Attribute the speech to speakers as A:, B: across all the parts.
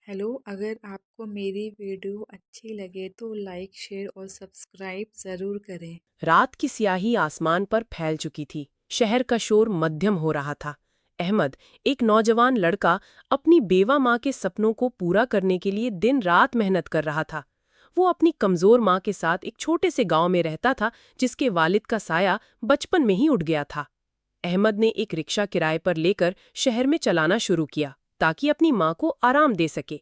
A: Hello. अगर आपको मेरी वीडियो अच्छी लगे तो लाइक शेयर और सब्सक्राइब ज़रूर करें।
B: रात की स्याही आसमान पर फैल चुकी थी। शहर का शोर मध्यम हो रहा था। अहमद, एक नौजवान लड़का, अपनी बेवा माँ के सपनों को पूरा करने के लिए दिन रात मेहनत कर रहा था। वो अपनी कमजोर माँ के साथ एक छोटे से गांव में रहता था, जिसके वालिद का साया बचपन में ही उठ गया था। अहमद ने एक रिक्शा किराए पर लेकर शहर में चलाना शुरू किया, ताकि अपनी माँ को आराम दे सके।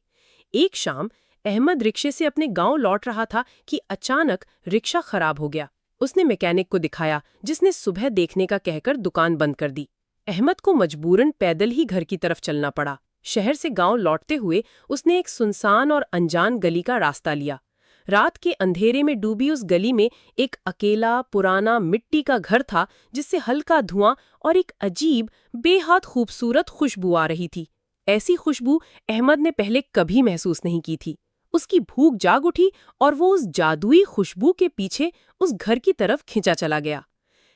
B: एक शाम अहमद रिक्शे से अपने गांव लौट रहा था कि अचानक रिक्शा खराब हो गया। उसने मैकेनिक को दिखाया, जिसने सुबह देखने का कहकर दुकान बंद कर दी। अहमद को मजबूरन पैदल ही घर की तरफ चलना पड़ा। शहर से गांव लौटते हुए उसने एक सुनसान और अनजान गली का रास्ता लिया। रात के अंधेरे में डूबी उस गली में एक अकेला पुराना मिट्टी का घर था, जिससे हल्का धुआं और एक अजीब बेहद खूबसूरत खुशबू आ रही थी। ऐसी खुशबू अहमद ने पहले कभी महसूस नहीं की थी। उसकी भूख जाग उठी और वो उस जादुई खुशबू के पीछे उस घर की तरफ खिंचा चला गया।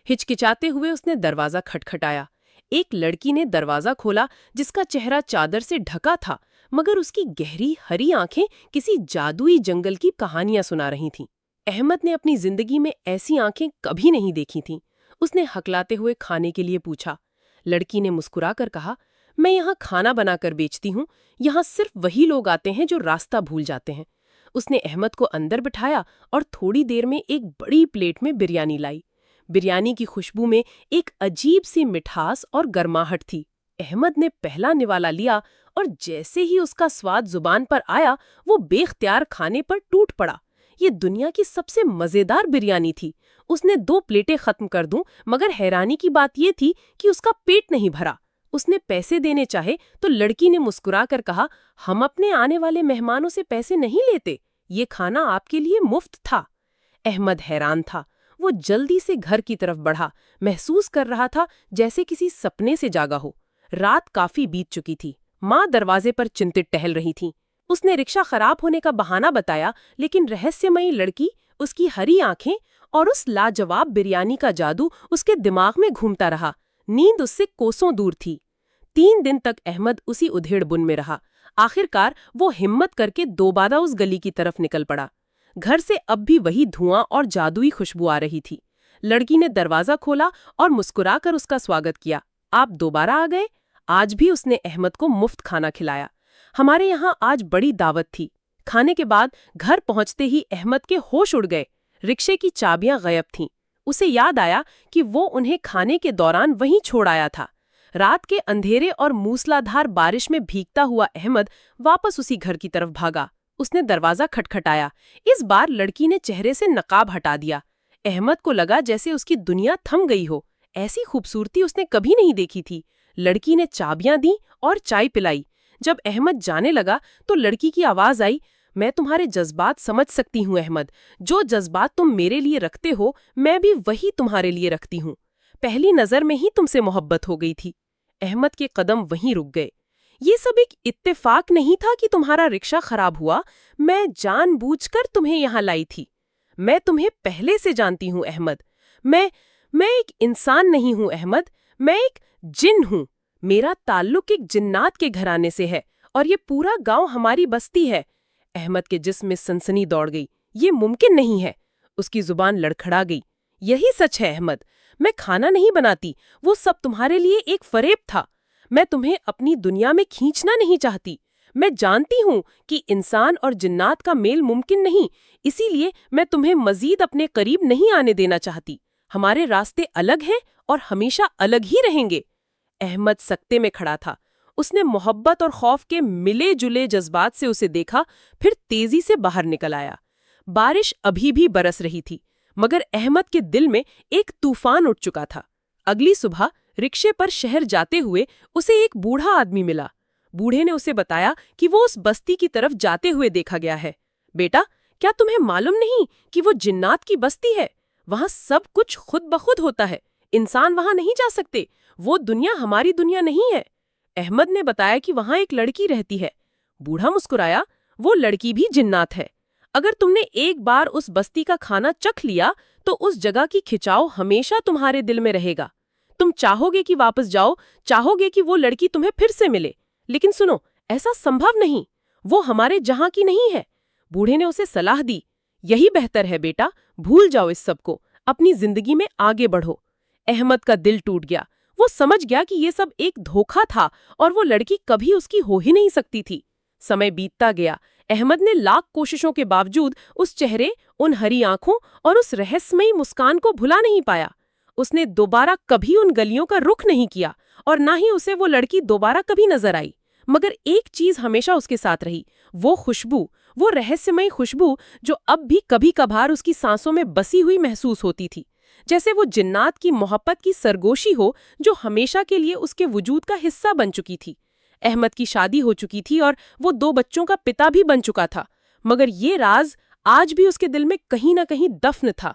B: हिचकिचाते हुए उसने दरवाजा खटखटाया। एक लड़की ने दरवाजा खोला, जिसका चेहरा चादर से ढका था, मगर उसकी गहरी हरी आंखें किसी जादुई जंगल की कहानियां सुना रही थीं। अहमद ने अपनी जिंदगी में ऐसी आंखें कभी नहीं देखी थीं। उसने हकलाते हुए खाने के लिए पूछा। लड़की ने मुस्कुराकर कहा, मैं यहाँ खाना बनाकर बेचती हूँ। यहाँ सिर्फ वही लोग आते हैं जो रास्ता भूल जाते हैं। उसने अहमद को अंदर बिठाया और थोड़ी देर में एक बड़ी प्लेट में बिरयानी लाई। बिरयानी की खुशबू में एक अजीब सी मिठास और गर्माहट थी। अहमद ने पहला निवाला लिया और जैसे ही उसका स्वाद जुबान पर आया, वो बेख्तियार खाने पर टूट पड़ा। ये दुनिया की सबसे मजेदार बिरयानी थी। उसने 2 प्लेटें खत्म कर दूं, मगर हैरानी की बात यह थी कि उसका पेट नहीं भरा। उसने पैसे देने चाहे तो लड़की ने मुस्कुराकर कहा, हम अपने आने वाले मेहमानों से पैसे नहीं लेते। ये खाना आपके लिए मुफ्त था। अहमद हैरान था। वो जल्दी से घर की तरफ बढ़ा, महसूस कर रहा था जैसे किसी सपने से जागा हो। रात काफी बीत चुकी थी। माँ दरवाजे पर चिंतित टहल रही थी। उसने रिक्शा खराब होने का बहाना बताया, लेकिन रहस्यमयी लड़की, उसकी हरी आंखें और उस लाजवाब बिरयानी का जादू उसके दिमाग में घूमता रहा। नींद उससे कोसों दूर थी। 3 दिन तक अहमद उसी उधेड़ बुन में रहा। आखिरकार वो हिम्मत करके दोबारा उस गली की तरफ निकल पड़ा। घर से अब भी वही धुआं और जादुई खुशबू आ रही थी। लड़की ने दरवाजा खोला और मुस्कुराकर उसका स्वागत किया। आप दोबारा आ गए। आज भी उसने अहमद को मुफ्त खाना खिलाया। हमारे यहाँ आज बड़ी दावत थी। खाने के बाद घर पहुंचते ही अहमद के होश उड़ गए। रिक्शे की चाबियां गायब थीं। उसे याद आया कि वो उन्हें खाने के दौरान वहीं छोड़ आया था। रात के अंधेरे और मूसलाधार बारिश में भीगता हुआ अहमद वापस उसी घर की तरफ भागा। उसने दरवाजा खटखटाया। इस बार लड़की ने चेहरे से नकाब हटा दिया। अहमद को लगा जैसे उसकी दुनिया थम गई हो। ऐसी खूबसूरती उसने कभी नहीं देखी थी। लड़की ने चाबियां दी और चाय पिलाई। जब अहमद जाने लगा तो लड़की की आवाज आई, मैं तुम्हारे जज्बात समझ सकती हूँ अहमद। जो जज्बात तुम मेरे लिए रखते हो, मैं भी वही तुम्हारे लिए रखती हूँ। पहली नजर में ही तुमसे मोहब्बत हो गई थी। अहमद के कदम वहीं रुक गए। ये सब एक इत्तेफाक नहीं था कि तुम्हारा रिक्शा खराब हुआ। मैं जानबूझकर तुम्हें यहाँ लाई थी। मैं तुम्हें पहले से जानती हूँ अहमद। मैं एक इंसान नहीं हूँ अहमद। मैं एक जिन हूँ। मेरा ताल्लुक एक जिन्नात के घराने से है और ये पूरा गांव हमारी बस्ती है। अहमद के जिस्म में सनसनी दौड़ गई। ये मुमकिन नहीं है। उसकी जुबान लड़खड़ा गई। यही सच है अहमद। मैं खाना नहीं बनाती। वो सब तुम्हारे लिए एक फरेब था। मैं तुम्हें अपनी दुनिया में खींचना नहीं चाहती। मैं जानती हूँ कि इंसान और जिन्नात का मेल मुमकिन नहीं, इसीलिए मैं तुम्हें मजीद अपने करीब नहीं आने देना चाहती। हमारे रास्ते अलग हैं और हमेशा अलग ही रहेंगे। अहमद सकते में खड़ा था। उसने मोहब्बत और खौफ के मिले जुले जज्बात से उसे देखा, फिर तेजी से बाहर निकल आया। बारिश अभी भी बरस रही थी, मगर अहमद के दिल में एक तूफान उठ चुका था। अगली सुबह रिक्शे पर शहर जाते हुए उसे एक बूढ़ा आदमी मिला। बूढ़े ने उसे बताया कि वो उस बस्ती की तरफ जाते हुए देखा गया है। बेटा, क्या तुम्हें मालूम नहीं कि वो जिन्नात की बस्ती है? वहां सब कुछ खुद ब खुद होता है। इंसान वहां नहीं जा सकते। वो दुनिया हमारी दुनिया नहीं है। अहमद ने बताया कि वहां एक लड़की रहती है। बूढ़ा मुस्कुराया। वो लड़की भी जिन्नात है। अगर तुमने एक बार उस बस्ती का खाना चख लिया तो उस जगह की खिंचाव हमेशा तुम्हारे दिल में रहेगा। तुम चाहोगे कि वापस जाओ, चाहोगे कि वो लड़की तुम्हें फिर से मिले। लेकिन सुनो, ऐसा संभव नहीं। वो हमारे जहां की नहीं है। बूढ़े ने उसे सलाह दी, यही बेहतर है बेटा, भूल जाओ इस सबको, अपनी जिंदगी में आगे बढ़ो। अहमद का दिल टूट गया। वो समझ गया कि ये सब एक धोखा था और वो लड़की कभी उसकी हो ही नहीं सकती थी। समय बीतता गया। अहमद ने लाख कोशिशों के बावजूद उस चेहरे, उन हरी आंखों और उस रहस्यमयी मुस्कान को भुला नहीं पाया। उसने दोबारा कभी उन गलियों का रुख नहीं किया और ना ही उसे वो लड़की दोबारा कभी नजर आई। मगर एक चीज हमेशा उसके साथ रही, वो खुशबू, वो रहस्यमयी खुशबू जो अब भी कभी कभार उसकी सांसों में बसी हुई महसूस होती थी। जैसे वो जिन्नात की मोहब्बत की सरगोशी हो जो हमेशा के लिए उसके वजूद का हिस्सा बन चुकी थी। अहमद की शादी हो चुकी थी और वो 2 बच्चों का पिता भी बन चुका था, मगर ये राज आज भी उसके दिल में कहीं ना कहीं दफन था।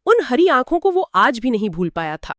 B: उन हरी आंखों को वो आज भी नहीं भूल पाया था।